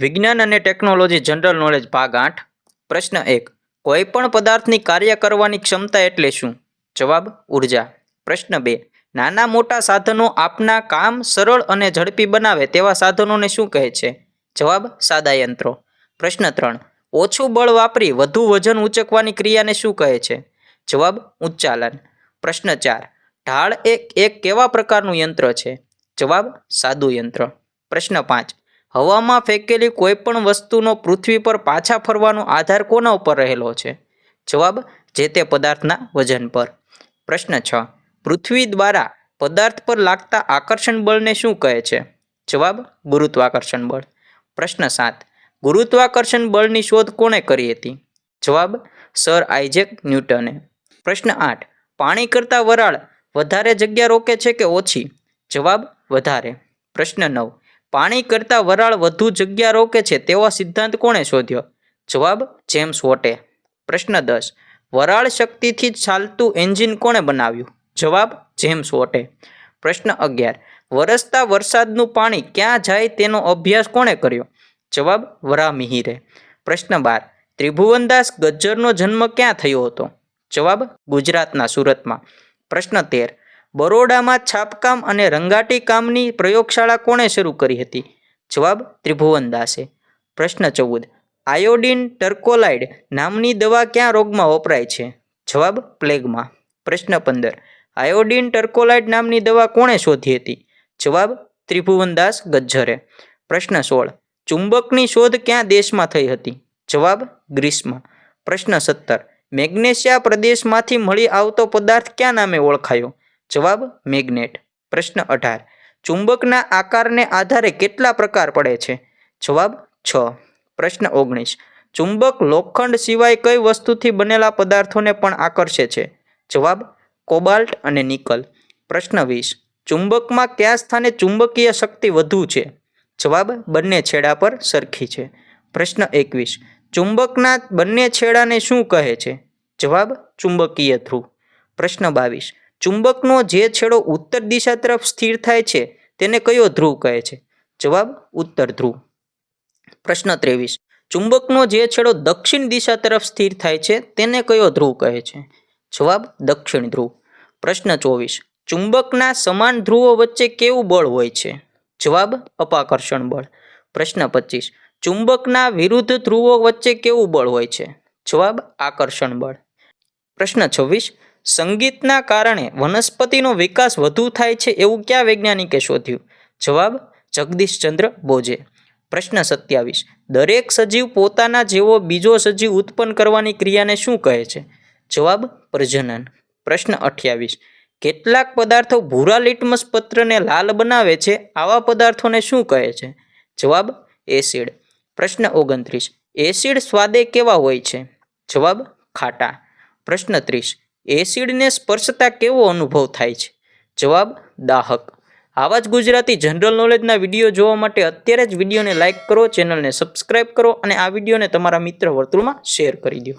વિજ્ઞાન અને technology general knowledge ભાગ 8 પ્રશ્ન 1 કોઈપણ પદાર્થની કાર્ય કરવાની ક્ષમતા એટલે શું? જવાબ ઉર્જા. પ્રશ્ન 2 નાના મોટા સાધનો આપના કામ સરળ અને ઝડપી બનાવે તેવા સાધનોને શું કહે છે? જવાબ સાદા યંત્રો. પ્રશ્ન 3 ઓછું બળ વાપરી વધુ વજન ઉંચકવાની ક્રિયાને શું કહે છે? જવાબ ઉચ્ચાલન. પ્રશ્ન 4 ઢાળ એક કેવા પ્રકારનું યંત્ર છે? જવાબ સાદું યંત્ર. પ્રશ્ન 5 હવામાં ફેંકેલી કોઈપણ વસ્તુનો પૃથ્વી પર પાછા ફરવાનો આધાર કોના ઉપર રહેલો છે? જવાબ જે તે પદાર્થના વજન પર. પ્રશ્ન 6 પૃથ્વી દ્વારા પદાર્થ પર લાગતા આકર્ષણ બળને શું કહે છે? જવાબ ગુરુત્વાકર્ષણ બળ. પ્રશ્ન 7 ગુરુત્વાકર્ષણ બળની શોધ કોણે કરી હતી? જવાબ સર આઇઝેક ન્યૂટને. પ્રશ્ન 8 પાણી કરતાં વરાળ વધારે જગ્યા રોકે છે કે ઓછી? જવાબ વધારે. પ્રશ્ન 9 પાણી કરતાં વરાળ વધુ જગ્યા રોકે છે તેવો સિદ્ધાંત કોણે શોધ્યો? જવાબ જેમ્સ વોટે. પ્રશ્ન 10 વરાળ શક્તિથી ચાલતું એન્જિન કોણે બનાવ્યું? જવાબ જેમ્સ વોટે. પ્રશ્ન 11 વરસતા વરસાદનું પાણી ક્યાં જાય તેનો અભ્યાસ કોણે કર્યો? જવાબ વરાહમિહિરે. પ્રશ્ન 12 ત્રિભુવનદાસ ગજ્જરનો જન્મ ક્યાં થયો હતો? જવાબ ગુજરાતના સુરતમાં. પ્રશ્ન 13 બરોડામાં છાપકામ અને રંગાટી કામની પ્રયોગશાળા કોણે શરૂ કરી હતી? જવાબ ત્રિભુવનદાસે. પ્રશ્ન 14 આયોડિન ટર્કોલાઇડ નામની દવા ક્યાં રોગમાં વપરાય છે? જવાબ પ્લેગમાં. પ્રશ્ન 15 આયોડિન ટર્કોલાઇડ નામની દવા કોણે શોધી હતી? જવાબ ત્રિભુવનદાસ ગજ્જરે. પ્રશ્ન 16 ચુંબકની શોધ ક્યાં દેશમાં થઈ હતી? જવાબ ગ્રીસમાં. પ્રશ્ન 17 મેગ્નેશિયા પ્રદેશમાંથી મળી આવતો પદાર્થ ક્યાં નામે ઓળખાયો? જવાબ મેગ્નેટ. પ્રશ્ન 18 ચુંબકના આકારને આધારે કેટલા પ્રકાર પડે છે? જવાબ 6. પ્રશ્ન 19 ચુંબક લોખંડ સિવાય કઈ વસ્તુથી બનેલા પદાર્થોને પણ આકર્ષે છે? જવાબ કોબાલ્ટ અને નિકલ. પ્રશ્ન 20 ચુંબકમાં કયા સ્થાને ચુંબકીય શક્તિ વધુ છે? જવાબ બંને છેડા પર સરખી છે. પ્રશ્ન 21 ચુંબકના બંને છેડાને શું કહે છે? જવાબ ચુંબકીય ધ્રુવ. પ્રશ્ન 22 ચુંબકનો જે છેડો ઉત્તર દિશા તરફ સ્થિર થાય છે તેને કયો ધ્રુવ કહે છે? જવાબ ઉત્તર ધ્રુવ. પ્રશ્ન 23 ચુંબકનો જે છેડો દક્ષિણ દિશા તરફ સ્થિર થાય છે તેને કયો ધ્રુવ કહે છે? જવાબ દક્ષિણ ધ્રુવ. પ્રશ્ન 24 ચુંબકના સમાન ધ્રુવો વચ્ચે કેવું બળ હોય છે? જવાબ અપાકર્ષણ બળ. પ્રશ્ન 25 ચુંબકના વિરુદ્ધ ધ્રુવો વચ્ચે કેવું બળ હોય છે? જવાબ આકર્ષણ બળ. પ્રશ્ન 26 સંગીતના કારણે વનસ્પતિનો વિકાસ વધુ થાય છે એવું કયા વૈજ્ઞાનિકે શોધ્યું? જવાબ જગદીશચંદ્ર બોઝે. પ્રશ્ન 27 દરેક સજીવ પોતાના જેવો બીજો સજીવ ઉત્પન્ન કરવાની ક્રિયાને શું કહે છે? જવાબ પ્રજનન. પ્રશ્ન 28 કેટલાક પદાર્થો ભૂરા લિટમસ પત્રને લાલ બનાવે છે આવા પદાર્થોને શું કહે છે? જવાબ એસિડ. પ્રશ્ન 29 એસિડ સ્વાદે કેવા હોય છે? જવાબ ખાટા. પ્રશ્ન 30 એસિડને સ્પર્શતા કેવો અનુભવ થાય છે? જવાબ દાહક. આવા જ ગુજરાતી જનરલ નોલેજના વિડીયો જોવા માટે અત્યારે જ વિડીયોને લાઇક કરો, ચેનલને સબસ્ક્રાઇબ કરો અને આ વિડીયોને તમારા મિત્ર વર્તુળમાં શેર કરી દો.